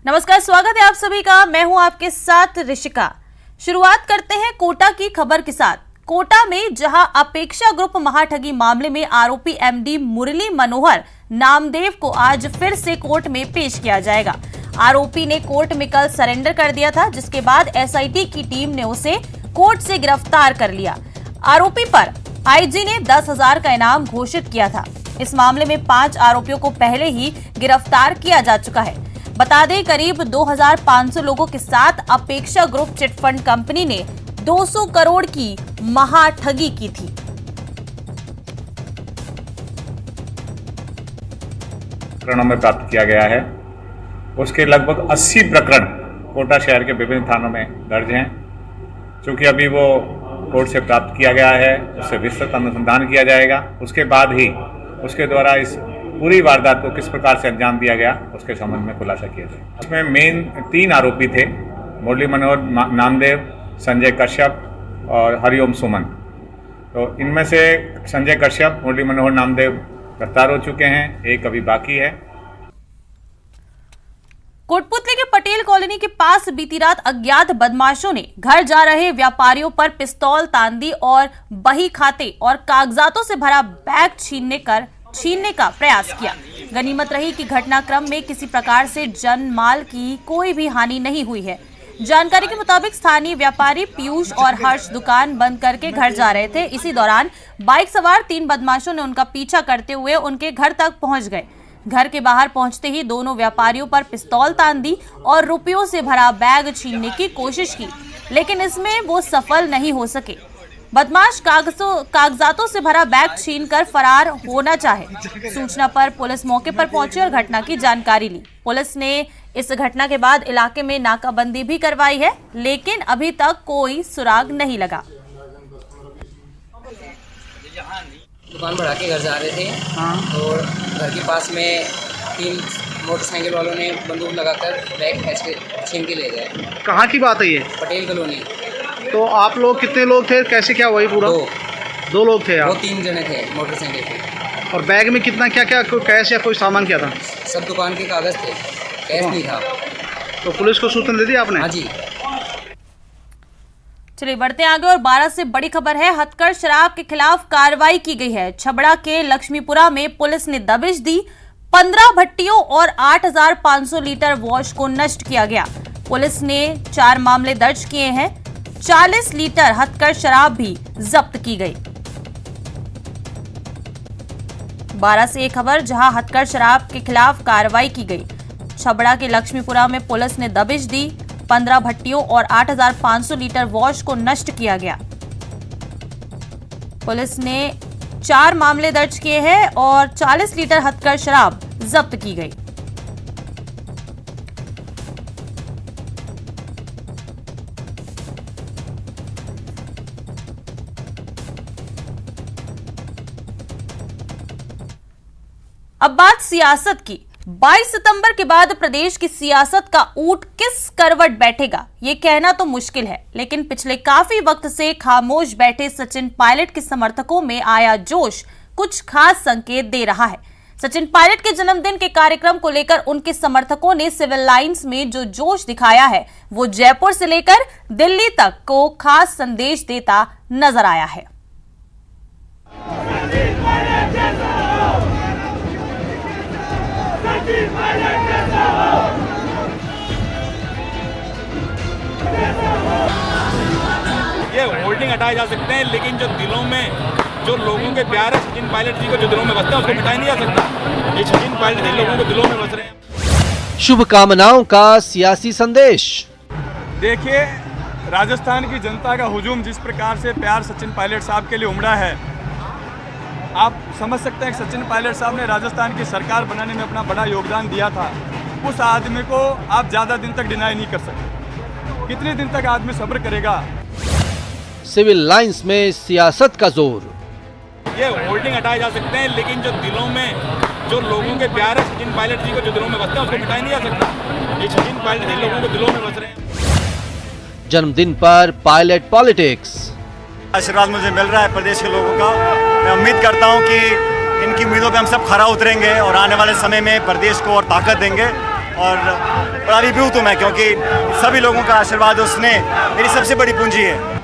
नमस्कार, स्वागत है आप सभी का। मैं हूं आपके साथ ऋषिका। शुरुआत करते हैं कोटा की खबर के साथ। कोटा में जहां अपेक्षा ग्रुप महाठगी मामले में आरोपी एमडी मुरली मनोहर नामदेव को आज फिर से कोर्ट में पेश किया जाएगा। आरोपी ने कोर्ट में कल सरेंडर कर दिया था, जिसके बाद एसआईटी की टीम ने उसे कोर्ट से गिरफ्तार कर लिया। आरोपी पर आईजी ने 10,000 का इनाम घोषित किया था। इस मामले में 5 आरोपियों को पहले ही गिरफ्तार किया जा चुका है। बता दें, करीब 2,500 लोगों के साथ अपेक्षा ग्रुप चिटफंड कंपनी ने 200 करोड़ की महाठगी की थी। प्रकरणों में प्राप्त किया गया है। उसके लगभग 80 प्रकरण कोटा शहर के विभिन्न थानों में दर्ज हैं। चूंकि अभी वो कोर्ट से प्राप्त किया गया है, उससे विस्तृत अनुसंधान किया जाएगा। उसके बाद ही उसके द्वारा इस पूरी वारदात को किस प्रकार से अंजाम दिया गया उसके संबंध में खुलासा किया जाए। इसमें मेन 3 आरोपी थे, मुरली मनोहर नामदेव, संजय कश्यप और हरिओम सुमन। तो इनमें से संजय कश्यप, मुरली मनोहर नामदेव गिरफ्तार हो चुके हैं, एक अभी बाकी है। कोटपुतली के पटेल कॉलोनी के पास बीती रात अज्ञात बदमाशों ने घर जा रहे व्यापारियों पर पिस्तौल तान दी और बही खाते और कागजातों से भरा बैग छीनने का प्रयास किया। गनीमत रही कि घटनाक्रम में किसी प्रकार से जन माल की कोई भी हानि नहीं हुई है। जानकारी के मुताबिक स्थानीय व्यापारी पीयूष और हर्ष दुकान बंद करके घर जा रहे थे। इसी दौरान बाइक सवार 3 बदमाशों ने उनका पीछा करते हुए उनके घर तक पहुंच गए। घर के बाहर पहुंचते ही दोनों व्यापारियों पर पिस्तौल तान दी और रुपयों से भरा बैग छीनने की कोशिश की, लेकिन इसमें वो सफल नहीं हो सके। बदमाश कागजातों से भरा बैग छीनकर फरार होना चाहे। सूचना पर पुलिस मौके पर पहुंची और घटना की जानकारी ली। पुलिस ने इस घटना के बाद इलाके में नाकाबंदी भी करवाई है, लेकिन अभी तक कोई सुराग नहीं लगा। दुकान बढ़ा के घर जा रहे थे और घर के पास में 3 मोटरसाइकिल वालों ने बंदूक लगाकर बैग छीन के ले गए। कहाँ की बात है ये? पटेल कॉलोनी। तो आप लोग कितने लोग थे, कैसे क्या वही पूरा? 2 लोग थे आप? वो 3 जने थे मोटरसाइकिल पे। और बैग में कितना क्या क्या कैश या कोई सामान क्या था? सब दुकान के कागज़ थे, कैश नहीं था। तो पुलिस को सूचना दे दी आपने? हाँ जी। चलिए बढ़ते हैं आगे और 12 से बड़ी खबर है। हथकढ़ शराब के खिलाफ कार्रवाई की गई है। छबड़ा के लक्ष्मीपुरा में पुलिस ने दबिश दी। 15 भट्टियों और 8,500 लीटर वॉश को नष्ट किया गया। पुलिस ने 4 मामले दर्ज किए हैं। 40 लीटर हथकढ़ शराब भी जब्त की गई। 12 से एक खबर जहां हथकढ़ शराब के खिलाफ कार्रवाई की गई। छबड़ा के लक्ष्मीपुरा में पुलिस ने दबिश दी। 15 भट्टियों और 8,500 लीटर वॉश को नष्ट किया गया। पुलिस ने 4 मामले दर्ज किए हैं और 40 लीटर हथकढ़ शराब जब्त की गई। अब बात सियासत की। 22 सितंबर के बाद प्रदेश की सियासत का ऊंट किस करवट बैठेगा, ये कहना तो मुश्किल है, लेकिन पिछले काफी वक्त से खामोश बैठे सचिन पायलट के समर्थकों में आया जोश कुछ खास संकेत दे रहा है। सचिन पायलट के जन्मदिन के कार्यक्रम को लेकर उनके समर्थकों ने सिविल लाइंस में जो जोश दिखाया है, वो जयपुर से लेकर दिल्ली तक को खास संदेश देता नजर आया है। ये होल्डिंग हटाए जा सकते हैं, लेकिन जो दिलों में जो लोगों के प्यार है सचिन पायलट जी को जो दिलों में बसता है उसको मिटाया नहीं जा सकता। ये सचिन पायलट जी लोगों के दिलों में बस रहे हैं। शुभकामनाओं का सियासी संदेश। देखिए, राजस्थान की जनता का हुजूम जिस प्रकार से प्यार सचिन पायलट साहब के लिए उमड़ा है, आप समझ सकते हैं कि सचिन पायलट साहब ने राजस्थान की सरकार बनाने में अपना बड़ा योगदान दिया था। उस आदमी को आप ज़्यादा दिन तक डिनाई नहीं कर सकते। कितने दिन तक आदमी सब्र करेगा? सिविल लाइंस में सियासत का जोर। ये होल्डिंग हटाए जा सकते हैं, लेकिन जो दिलों में जो लोगों के प्यार है सचिन पायलट जी को जो दिलों में बसता है उसको मिटाया नहीं जा सकता। ये सचिन पायलट जी लोगों के दिलों में बस रहे हैं। जन्मदिन पर पायलट पॉलिटिक्स। आशीर्वाद मुझे मिल रहा है प्रदेश के लोगों का। मैं उम्मीद करता हूं कि इनकी उम्मीदों पे हम सब खरा उतरेंगे और आने वाले समय में प्रदेश को और ताकत देंगे। और बड़ा अभिभूत हूँ मैं, क्योंकि सभी लोगों का आशीर्वाद उसने मेरी सबसे बड़ी पूंजी है।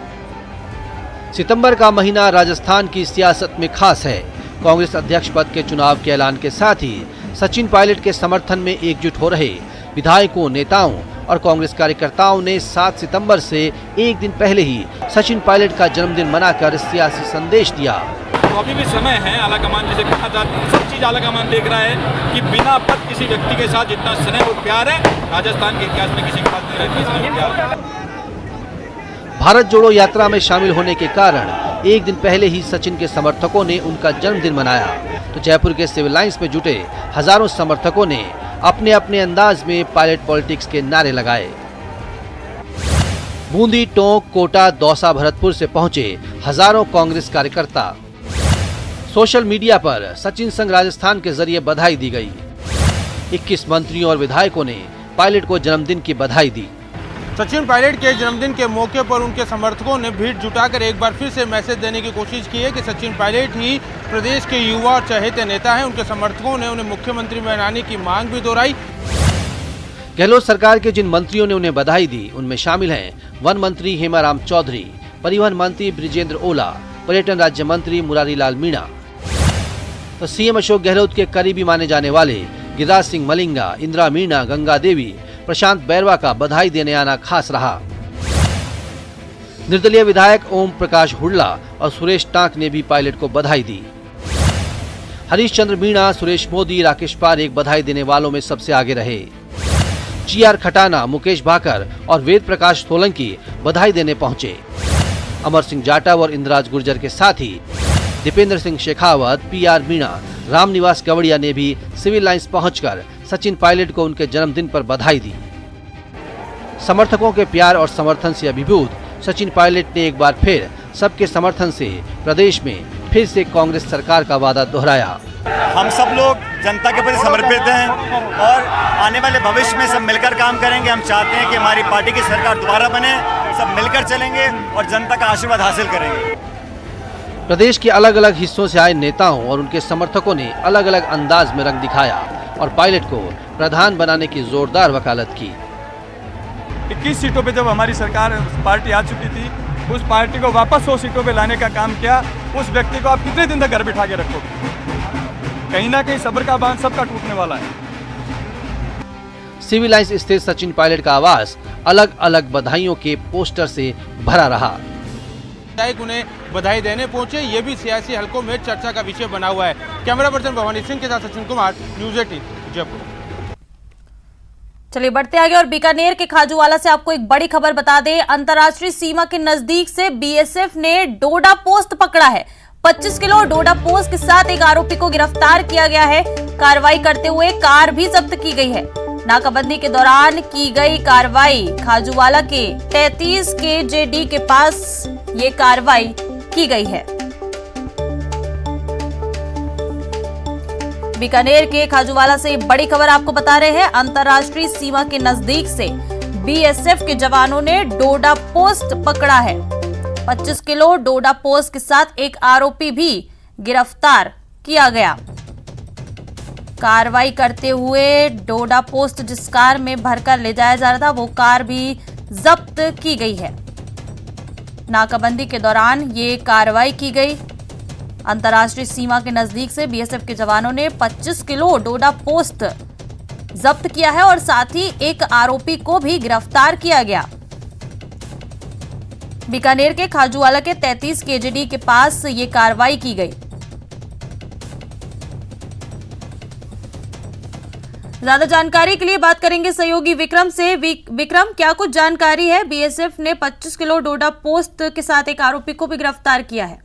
सितंबर का महीना राजस्थान की सियासत में खास है। कांग्रेस अध्यक्ष पद के चुनाव के ऐलान के साथ ही सचिन पायलट के समर्थन में एकजुट हो रहे विधायकों, नेताओं और कांग्रेस कार्यकर्ताओं ने 7 सितंबर से एक दिन पहले ही सचिन पायलट का जन्मदिन मनाकर सियासी संदेश दिया। तो अभी भी समय है, आलाकमान जिसे कहा जाता है, सब चीज आलाकमान देख रहा है कि बिना पद किसी व्यक्ति के साथ जितना स्नेह और प्यार है राजस्थान के इतिहास में किसी के पास नहीं रहती। भारत जोड़ो यात्रा में शामिल होने के कारण एक दिन पहले ही सचिन के समर्थकों ने उनका जन्मदिन मनाया। तो जयपुर के सिविल लाइंस में जुटे हजारों समर्थकों ने अपने अपने अंदाज में पायलट पॉलिटिक्स के नारे लगाए। बूंदी, टोंक, कोटा, दौसा, भरतपुर से पहुंचे हजारों कांग्रेस कार्यकर्ता। सोशल मीडिया पर सचिन संग राजस्थान के जरिए बधाई दी गई। 21 मंत्रियों और विधायकों ने पायलट को जन्मदिन की बधाई दी। सचिन पायलट के जन्मदिन के मौके पर उनके समर्थकों ने भीड़ जुटाकर एक बार फिर से मैसेज देने की कोशिश की है कि सचिन पायलट ही प्रदेश के युवा और चहेते नेता हैं। उनके समर्थकों ने उन्हें मुख्यमंत्री बनाने की मांग भी दोहराई। गहलोत सरकार के जिन मंत्रियों ने उन्हें बधाई दी उनमें शामिल हैं वन मंत्री हेमाराम चौधरी, परिवहन मंत्री ब्रिजेंद्र ओला, पर्यटन राज्य मंत्री मुरारी लाल मीणा। तो सीएम अशोक गहलोत के करीबी माने जाने वाले गिरिराज सिंह मलिंगा, इंदिरा मीणा, गंगा देवी, प्रशांत बैरवा का बधाई देने आना खास रहा। निर्दलीय विधायक ओम प्रकाश हुड्ला और सुरेश टांक ने भी पायलट को बधाई दी। हरीश चंद्र मीणा, सुरेश मोदी, राकेश पारेख बधाई देने वालों में सबसे आगे रहे। जीआर खटाना, मुकेश भाकर और वेद प्रकाश सोलंकी बधाई देने पहुंचे। अमर सिंह जाटव और इंद्राज गुर्जर के साथ ही दीपेंद्र सिंह शेखावत, पीआर मीणा, रामनिवास गवड़िया ने भी सिविल लाइंस पहुंचकर सचिन पायलट को उनके जन्मदिन पर बधाई दी। समर्थकों के प्यार और समर्थन से अभिभूत सचिन पायलट ने एक बार फिर सबके समर्थन से प्रदेश में फिर से कांग्रेस सरकार का वादा दोहराया। हम सब लोग जनता के प्रति समर्पित हैं और आने वाले भविष्य में सब मिलकर काम करेंगे। हम चाहते हैं कि हमारी पार्टी की सरकार दोबारा बने, सब मिलकर चलेंगे और जनता का आशीर्वाद हासिल करेंगे। प्रदेश के अलग अलग हिस्सों से आए नेताओं और उनके समर्थकों ने अलग अलग अंदाज में रंग दिखाया और पायलट को प्रधान बनाने की जोरदार वकालत की। 21 सीटों पे जब हमारी सरकार पार्टी आ चुकी थी, उस पार्टी को वापस 100 सीटों पे लाने का काम किया। उस व्यक्ति को आप कितने दिन तक घर बिठा के रखोगे? कहीं ना कहीं सब्र का बांध सबका टूटने वाला है। सिविल लाइंस स्थित सचिन पायलट का आवास अलग अलग बधाइयों के पोस्टर से भरा रहा। विधायक उन्हें बधाई देने पहुंचे, ये भी सियासी हलकों में चर्चा का विषय बना हुआ है। कैमरा पर्सन भवानी सिंह के साथ सचिन कुमार, न्यूज़ 18 जयपुर। चलिए बढ़ते आगे और बीकानेर के खाजूवाला से आपको एक बड़ी खबर बता दें। अंतर्राष्ट्रीय सीमा के नजदीक से बीएसएफ ने डोडा पोस्त पकड़ा है। 25 किलो डोडा पोस्त के साथ एक आरोपी को गिरफ्तार किया गया है। कार्रवाई करते हुए कार भी जब्त की गई है। नाकाबंदी के दौरान की गई कार्रवाई खाजूवाला के 33 KJD के पास ये कार्रवाई की गई है। बीकानेर के खाजूवाला से बड़ी खबर आपको बता रहे हैं। अंतर्राष्ट्रीय सीमा के नजदीक से बीएसएफ के जवानों ने डोडा पोस्त पकड़ा है। 25 किलो डोडा पोस्त के साथ एक आरोपी भी गिरफ्तार किया गया। कार्रवाई करते हुए डोडा पोस्ट जिस कार में भरकर ले जाया जा रहा था वो कार भी जब्त की गई है। नाकाबंदी के दौरान ये कार्रवाई की गई। अंतर्राष्ट्रीय सीमा के नजदीक से बीएसएफ के जवानों ने 25 किलो डोडा पोस्ट जब्त किया है और साथ ही एक आरोपी को भी गिरफ्तार किया गया। बीकानेर के खाजूवाला के 33 KJD के पास ये कार्रवाई की गई। ज्यादा जानकारी के लिए बात करेंगे सहयोगी विक्रम से। विक्रम, क्या कुछ जानकारी है? बीएसएफ ने 25 किलो डोडा पोस्त के साथ एक आरोपी को भी गिरफ्तार किया है।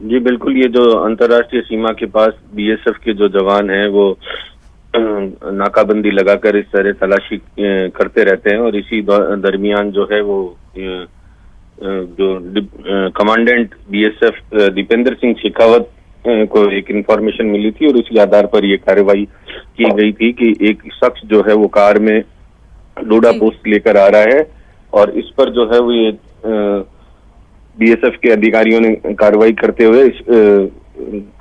जी बिल्कुल, ये जो अंतर्राष्ट्रीय सीमा के पास बीएसएफ के जो जवान हैं वो नाकाबंदी लगाकर इस तरह तलाशी करते रहते हैं और इसी दरमियान जो है वो जो कमांडेंट बीएसएफ दीपेंद्र सिंह शेखावत को एक इंफॉर्मेशन मिली थी और उसी आधार पर ये कार्रवाई की गई थी कि एक शख्स जो है वो कार में डोडा पोस्ट लेकर आ रहा है और इस पर जो है वो ये बीएसएफ के अधिकारियों ने कार्रवाई करते हुए इस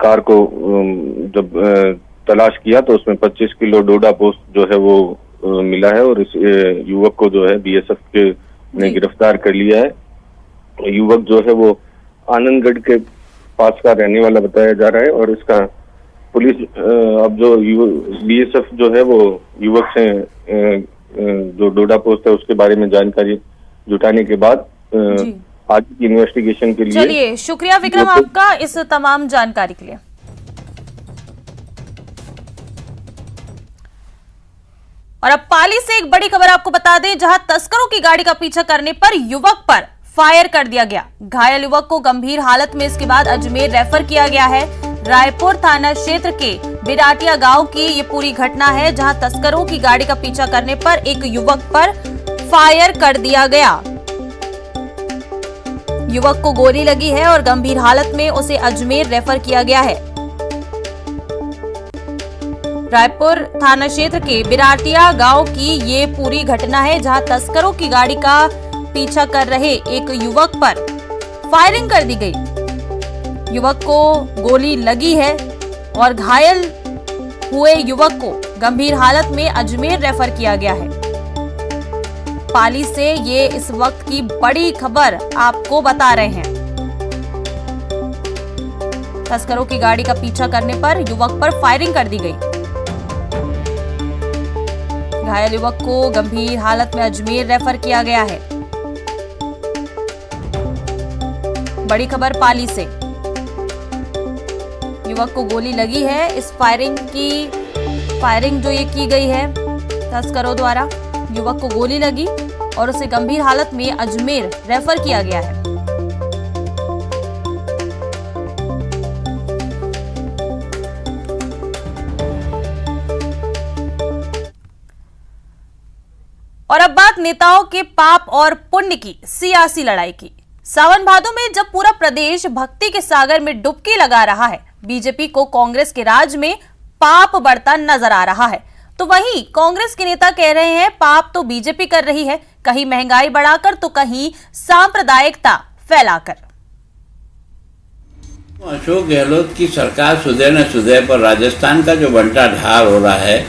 कार को जब तलाश किया तो उसमें 25 किलो डोडा पोस्ट जो है वो मिला है और इस युवक को जो है बीएसएफ के ने गिरफ्तार कर लिया है। युवक जो है वो आनंदगढ़ के पास का रहने वाला बताया जा रहा है और इसका पुलिस अब जो बीएसएफ जो है वो युवक से जो डोडा पोस्ट है उसके बारे में जानकारी जुटाने के बाद आगे की इन्वेस्टिगेशन के लिए। चलिए, शुक्रिया विक्रम आपका इस तमाम जानकारी के लिए। और अब पाली से एक बड़ी खबर आपको बता दें, जहां तस्करों की गाड़ी का पीछा करने पर युवक पर फायर कर दिया गया। घायल युवक को गंभीर हालत में इसके बाद अजमेर रेफर किया गया है। रायपुर थाना क्षेत्र के बिराटिया गांव की ये पूरी घटना है, जहां तस्करों की गाड़ी का पीछा करने पर एक युवक पर फायर कर दिया गया। युवक को गोली लगी है और गंभीर हालत में उसे अजमेर रेफर किया गया है। रायपुर थाना क्षेत्र के बिराटिया गांव की ये पूरी घटना है, जहां तस्करों की गाड़ी का पीछा कर रहे एक युवक पर फायरिंग कर दी गई। युवक को गोली लगी है और घायल हुए युवक को गंभीर हालत में अजमेर रेफर किया गया है। पाली से ये इस वक्त की बड़ी खबर आपको बता रहे हैं। तस्करों की गाड़ी का पीछा करने पर युवक पर फायरिंग कर दी गई। घायल युवक को गंभीर हालत में अजमेर रेफर किया गया है। बड़ी खबर पाली से, युवक को गोली लगी है। इस फायरिंग जो ये की गई है तस्करों द्वारा, युवक को गोली लगी और उसे गंभीर हालत में अजमेर रेफर किया गया है। और अब बात नेताओं के पाप और पुण्य की सियासी लड़ाई की। सावन भादों में जब पूरा प्रदेश भक्ति के सागर में डुबकी लगा रहा है, बीजेपी को कांग्रेस के राज में पाप बढ़ता नजर आ रहा है, तो वहीं कांग्रेस के नेता कह रहे हैं पाप तो बीजेपी कर रही है, कहीं महंगाई बढ़ाकर तो कहीं सांप्रदायिकता फैलाकर। अशोक गहलोत की सरकार सुधे न सुधे पर राजस्थान का जो बंटा ढार हो रहा है,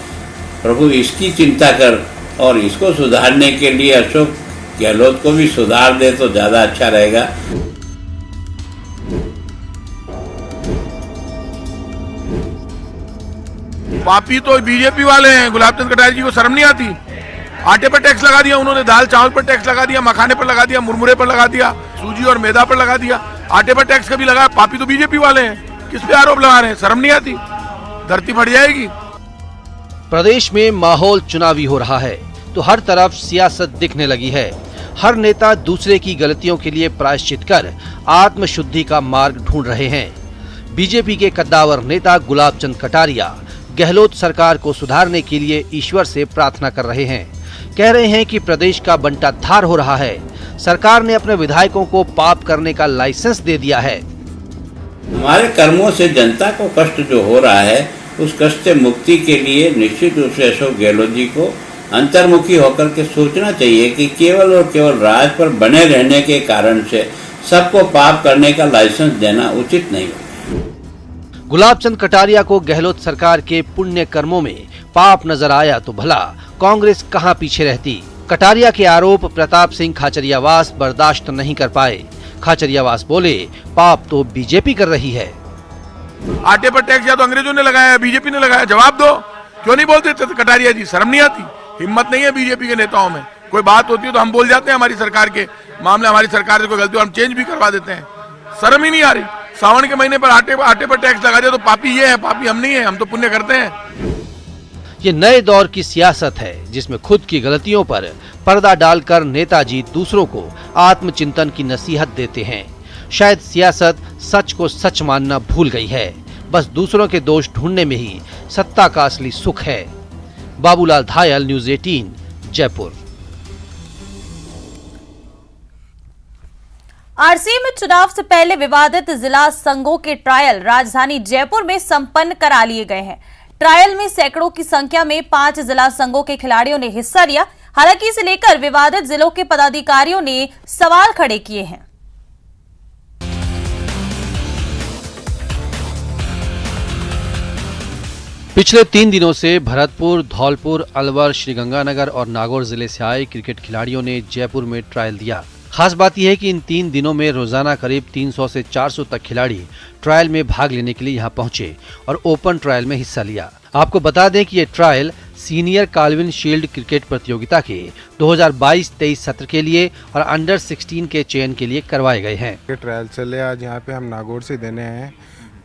प्रभु इसकी चिंता कर और इसको सुधारने के लिए अशोक गहलोत को भी सुधार दे तो ज्यादा अच्छा रहेगा। पापी तो बीजेपी वाले हैं। गुलाब चंद कटारिया जी को शर्म नहीं आती? आटे पर टैक्स लगा दिया उन्होंने, दाल चावल पर टैक्स लगा दिया, मखाने पर लगा दिया, मुरमुरे पर लगा दिया, सूजी और मैदा पर लगा दिया, आटे पर टैक्स कभी लगा। पापी तो बीजेपी वाले हैं। किस पे आरोप लगा रहे हैं? शर्म नहीं आती? धरती फट जाएगी। प्रदेश में माहौल चुनावी हो रहा है तो हर तरफ सियासत दिखने लगी है। हर नेता दूसरे की गलतियों के लिए प्रायश्चित कर आत्मशुद्धि का मार्ग ढूंढ रहे हैं। बीजेपी के कद्दावर नेता गुलाब चंद कटारिया गहलोत सरकार को सुधारने के लिए ईश्वर से प्रार्थना कर रहे हैं। कह रहे हैं कि प्रदेश का बंटाधार हो रहा है, सरकार ने अपने विधायकों को पाप करने का लाइसेंस दे दिया है। हमारे कर्मों से जनता को कष्ट जो हो रहा है, उस कष्ट से मुक्ति के लिए निश्चित रूप से अशोक गहलोत जी को अंतर्मुखी होकर के सोचना चाहिए कि केवल और केवल राज पर बने रहने के कारण से सबको पाप करने का लाइसेंस देना उचित नहीं होगा। गुलाब चंद कटारिया को गहलोत सरकार के पुण्य कर्मों में पाप नजर आया तो भला कांग्रेस कहां पीछे रहती। कटारिया के आरोप प्रताप सिंह खाचरियावास बर्दाश्त नहीं कर पाए। खाचरियावास बोले पाप तो बीजेपी कर रही है। आटे पर टैक्स या तो अंग्रेजों ने लगाया, बीजेपी ने लगाया, जवाब दो। क्यों नहीं बोलते कटारिया जी? शर्म नहीं आती? हिम्मत नहीं है बीजेपी के नेताओं में? कोई बात होती है तो हम बोल जाते हैं, हमारी सरकार के मामले, हमारी सरकार से कोई गलती हो हम चेंज भी करवा देते हैं। शर्म ही नहीं आ रही? सावन के महीने पर आटे पर टैक्स लगा दिया तो पापी ये है, पापी हम नहीं है, हम तो पुण्य करते हैं। ये नए दौर की सियासत है जिसमें खुद की गलतियों पर पर्दा डालकर नेताजी दूसरों को आत्मचिंतन की नसीहत देते हैं। शायद सियासत सच को सच मानना भूल गई है, बस दूसरों के दोष ढूंढने में ही सत्ता का असली सुख है। बाबूलाल धायल, न्यूज़ 18, जयपुर। आरसीए में चुनाव से पहले विवादित जिला संघों के ट्रायल राजधानी जयपुर में संपन्न करा लिए गए हैं। ट्रायल में सैकड़ों की संख्या में 5 जिला संघों के खिलाड़ियों ने हिस्सा लिया। हालांकि इसे लेकर विवादित जिलों के पदाधिकारियों ने सवाल खड़े किए हैं। पिछले 3 दिनों से भरतपुर, धौलपुर, अलवर, श्रीगंगानगर और नागौर जिले से आए क्रिकेट खिलाड़ियों ने जयपुर में ट्रायल दिया। खास बात यह है कि इन 3 दिनों में रोजाना करीब 300 से 400 तक खिलाड़ी ट्रायल में भाग लेने के लिए यहां पहुंचे और ओपन ट्रायल में हिस्सा लिया। आपको बता दें कि ये trial senior Colvin Shield cricket प्रतियोगिता के 2022-23 सत्र के लिए और अंडर 16 के चयन के लिए करवाए गए हैं। ट्रायल चले आज यहाँ पे हम नागौर से देने हैं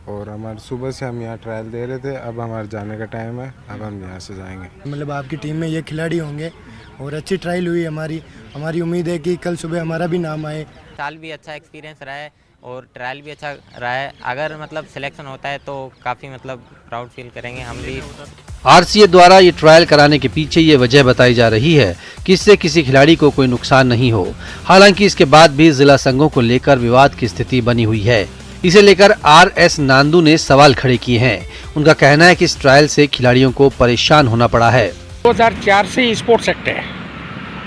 और हमारे सुबह से हम यहाँ ट्रायल दे रहे थे। अब हमारे जाने का टाइम है, अब हम यहाँ से जाएंगे। मतलब आपकी टीम में ये खिलाड़ी होंगे और अच्छी ट्रायल हुई हमारी उम्मीद है कि कल सुबह हमारा भी नाम आए। साल भी अच्छा एक्सपीरियंस रहा है और ट्रायल भी अच्छा रहा है। अगर मतलब सिलेक्शन होता है तो काफ़ी मतलब प्राउड फील करेंगे हम भी। आरसीए द्वारा ये ट्रायल कराने के पीछे ये वजह बताई जा रही है कि इससे किसी खिलाड़ी को कोई नुकसान नहीं हो। हालांकि इसके बाद भी जिला संघों को लेकर विवाद की स्थिति बनी हुई है। इसे लेकर आरएस नांदू ने सवाल खड़े किए हैं। उनका कहना है कि इस ट्रायल से खिलाड़ियों को परेशान होना पड़ा है। 2004 से स्पोर्ट्स एक्ट है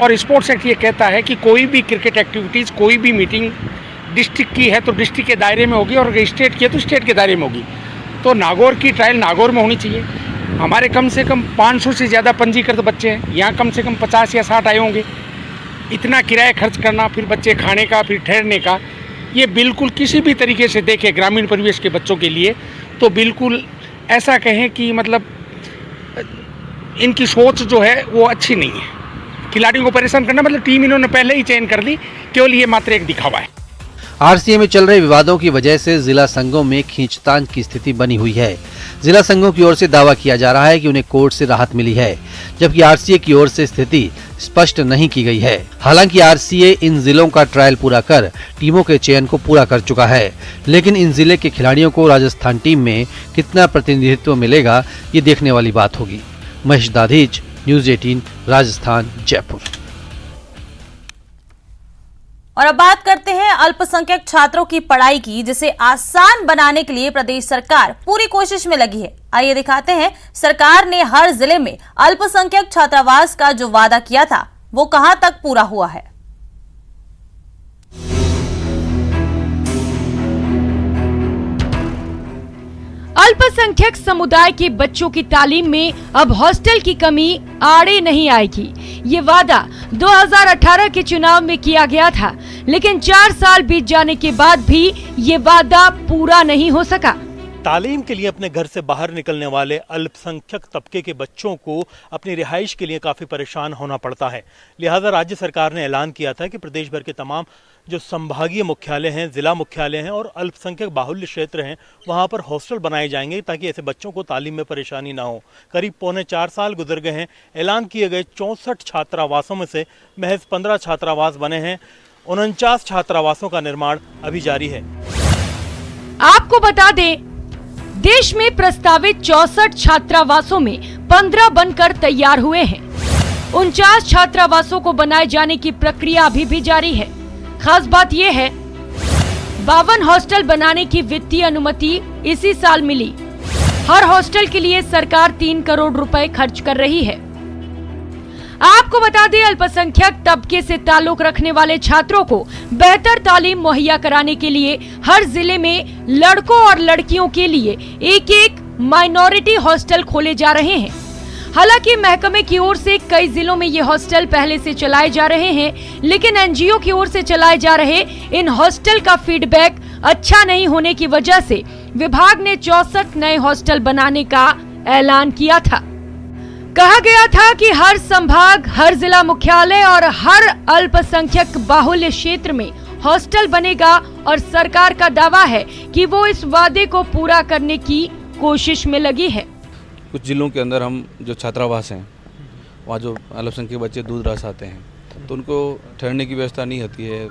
और स्पोर्ट्स एक्ट ये कहता है कि कोई भी क्रिकेट एक्टिविटीज़, कोई भी मीटिंग डिस्ट्रिक्ट की है तो डिस्ट्रिक्ट के दायरे में होगी और अगर स्टेट की है तो स्टेट के दायरे में होगी। तो नागौर की ट्रायल नागौर में होनी चाहिए। हमारे कम से कम 500 से ज़्यादा पंजीकृत बच्चे हैं, यहाँ कम से कम 50 या 60 आए होंगे। इतना किराया खर्च करना, फिर बच्चे खाने का, फिर ठहरने का, ये बिल्कुल किसी भी तरीके से देखे ग्रामीण परिवेश के बच्चों के लिए तो बिल्कुल ऐसा कहें कि मतलब इनकी सोच जो है वो अच्छी नहीं है। खिलाड़ियों को परेशान करना, मतलब टीम इन्होंने पहले ही चयन कर ली, केवल ये मात्र एक दिखावा है। आरसीए में चल रहे विवादों की वजह से जिला संघों में खींचतान की स्थिति बनी हुई है। जिला संघों की ओर से दावा किया जा रहा है कि उन्हें कोर्ट से राहत मिली है, जबकि आरसीए की ओर से स्थिति स्पष्ट नहीं की गई है। हालांकि आरसीए इन जिलों का ट्रायल पूरा कर टीमों के चयन को पूरा कर चुका है, लेकिन इन जिले के खिलाड़ियों को राजस्थान टीम में कितना प्रतिनिधित्व मिलेगा, ये देखने वाली बात होगी। महेश दाधीच, न्यूज़ 18, राजस्थान, जयपुर। और अब बात करते हैं अल्पसंख्यक छात्रों की पढ़ाई की, जिसे आसान बनाने के लिए प्रदेश सरकार पूरी कोशिश में लगी है। आइए दिखाते हैं सरकार ने हर जिले में अल्पसंख्यक छात्रावास का जो वादा किया था वो कहां तक पूरा हुआ है। अल्पसंख्यक समुदाय के बच्चों की तालीम में अब हॉस्टल की कमी आड़े नहीं आएगी। ये वादा 2018 के चुनाव में किया गया था, लेकिन 4 साल बीत जाने के बाद भी ये वादा पूरा नहीं हो सका। तालीम के लिए अपने घर से बाहर निकलने वाले अल्पसंख्यक तबके के बच्चों को अपनी रिहाइश के लिए काफ़ी परेशान होना पड़ता है। लिहाजा राज्य सरकार ने ऐलान किया था कि प्रदेश भर के तमाम जो संभागीय मुख्यालय हैं, जिला मुख्यालय हैं और अल्पसंख्यक बाहुल्य क्षेत्र हैं, वहाँ पर हॉस्टल बनाए जाएंगे ताकि ऐसे बच्चों को तालीम में परेशानी ना हो। करीब 3.25 साल गुजर गए हैं। ऐलान किए गए 64 छात्रावासों में से महज 15 छात्रावास बने हैं। 49 छात्रावासों का निर्माण अभी जारी है। आपको बता दें, देश में प्रस्तावित 64 छात्रावासों में 15 बनकर तैयार हुए हैं। 49 छात्रावासों को बनाए जाने की प्रक्रिया अभी भी जारी है। खास बात यह है, 52 हॉस्टल बनाने की वित्तीय अनुमति इसी साल मिली। हर हॉस्टल के लिए सरकार 3 करोड़ रुपए खर्च कर रही है। आपको बता दें, अल्पसंख्यक तबके से ताल्लुक रखने वाले छात्रों को बेहतर तालीम मुहैया कराने के लिए हर जिले में लड़कों और लड़कियों के लिए एक माइनॉरिटी हॉस्टल खोले जा रहे हैं। हालांकि महकमे की ओर से कई जिलों में ये हॉस्टल पहले से चलाए जा रहे हैं, लेकिन एनजीओ की ओर से चलाए जा रहे इन हॉस्टल का फीडबैक अच्छा नहीं होने की वजह से विभाग ने 64 नए हॉस्टल बनाने का ऐलान किया था। कहा गया था कि हर संभाग, हर जिला मुख्यालय और हर अल्पसंख्यक बाहुल्य क्षेत्र में हॉस्टल बनेगा और सरकार का दावा है कि वो इस वादे को पूरा करने की कोशिश में लगी है। कुछ जिलों के अंदर हम जो छात्रावास हैं, वहाँ जो अल्पसंख्यक बच्चे दूर रह आते हैं तो उनको ठहरने की व्यवस्था नहीं होती है,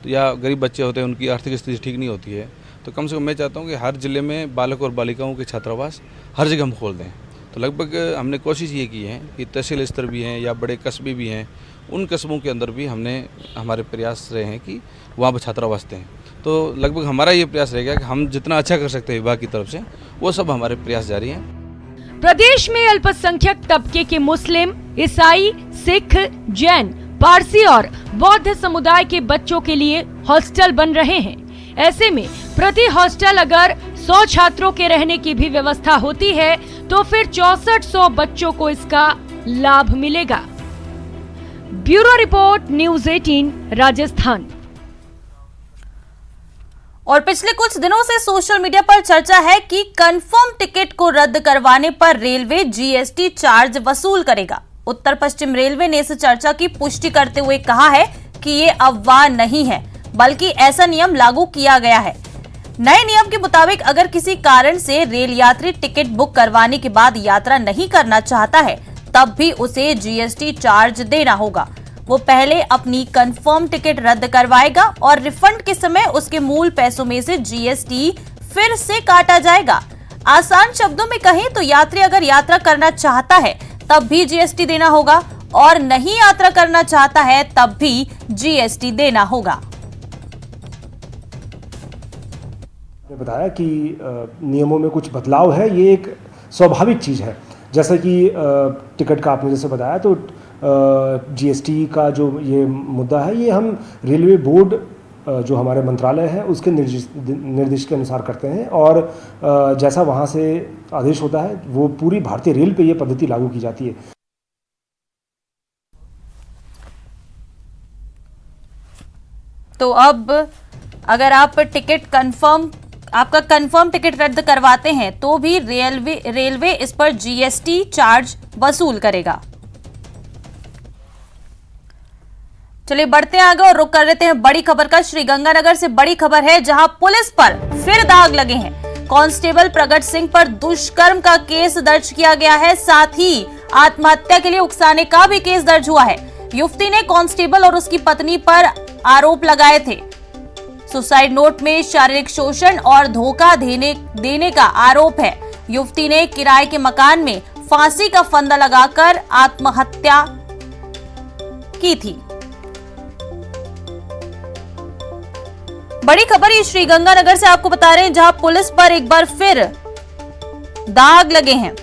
तो या गरीब बच्चे होते हैं, उनकी आर्थिक स्थिति ठीक नहीं होती है। तो कम से कम मैं चाहता हूँ कि हर जिले में बालक और बालिकाओं के छात्रावास हर जगह हम खोल दें। तो लगभग हमने कोशिश ये की है कि तहसील स्तर भी हैं या बड़े कस्बे भी हैं, उन कस्बों के अंदर भी हमारे प्रयास रहे हैं कि वहाँ पर छात्रावास दें। तो लगभग हमारा ये प्रयास रहेगा कि हम जितना अच्छा कर सकते हैं विभाग की तरफ से, वो सब हमारे प्रयास जारी हैं। प्रदेश में अल्पसंख्यक तबके के मुस्लिम, ईसाई, सिख, जैन, पारसी और बौद्ध समुदाय के बच्चों के लिए हॉस्टल बन रहे हैं। ऐसे में प्रति हॉस्टल अगर 100 छात्रों के रहने की भी व्यवस्था होती है तो फिर 6400 बच्चों को इसका लाभ मिलेगा। Bureau report, news 18 Rajasthan. और पिछले कुछ दिनों से सोशल मीडिया पर चर्चा है कि कंफर्म टिकट को रद्द करवाने पर रेलवे जीएसटी चार्ज वसूल करेगा। उत्तर पश्चिम रेलवे ने इस चर्चा की पुष्टि करते हुए कहा है कि ये अफवाह नहीं है, बल्कि ऐसा नियम लागू किया गया है। नए नियम के मुताबिक अगर किसी कारण से रेल यात्री टिकट बुक करवाने के बाद यात्रा नहीं करना चाहता है, तब भी उसे जीएसटी चार्ज देना होगा। वो पहले अपनी कंफर्म टिकट रद्द करवाएगा और रिफंड के समय उसके मूल पैसों में से जीएसटी फिर से काटा जाएगा। आसान शब्दों में कहें तो यात्री अगर यात्रा करना चाहता है तब भी जीएसटी देना होगा और नहीं यात्रा करना चाहता है तब भी जीएसटी देना होगा। बताया कि नियमों में कुछ बदलाव है, ये एक स्वाभाविक चीज़ है। जैसा कि टिकट का आपने जैसे बताया, तो जीएसटी का जो ये मुद्दा है, ये हम रेलवे बोर्ड जो हमारे मंत्रालय है उसके निर्देश के अनुसार करते हैं और जैसा वहाँ से आदेश होता है वो पूरी भारतीय रेल पे ये पद्धति लागू की जाती है। तो अब अगर आप आपका कंफर्म टिकट रद्द करवाते हैं तो भी रेलवे इस पर जीएसटी चार्ज वसूल करेगा। चलिए बढ़ते हैं आगे और रुक कर लेते हैं बड़ी खबर का। श्रीगंगानगर से बड़ी खबर है, जहां पुलिस पर फिर दाग लगे हैं। कांस्टेबल प्रगट सिंह पर दुष्कर्म का केस दर्ज किया गया है, साथ ही आत्महत्या के लिए उकसाने का भी केस दर्ज हुआ है। युवती ने कांस्टेबल और उसकी पत्नी पर आरोप लगाए थे। सुसाइड नोट में शारीरिक शोषण और धोखा देने का आरोप है। युवती ने किराए के मकान में फांसी का फंदा लगाकर आत्महत्या की थी। बड़ी खबर ये श्रीगंगानगर से आपको बता रहे हैं, जहां पुलिस पर एक बार फिर दाग लगे हैं।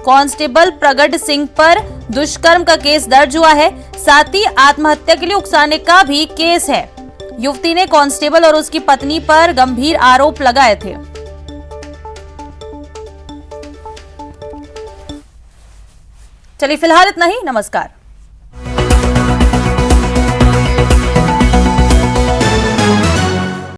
कांस्टेबल प्रगट सिंह पर दुष्कर्म का केस दर्ज हुआ है, साथ ही आत्महत्या के लिए उकसाने का भी केस है। युवती ने कांस्टेबल और उसकी पत्नी पर गंभीर आरोप लगाए थे। चलिए फिलहाल इतना ही, नमस्कार।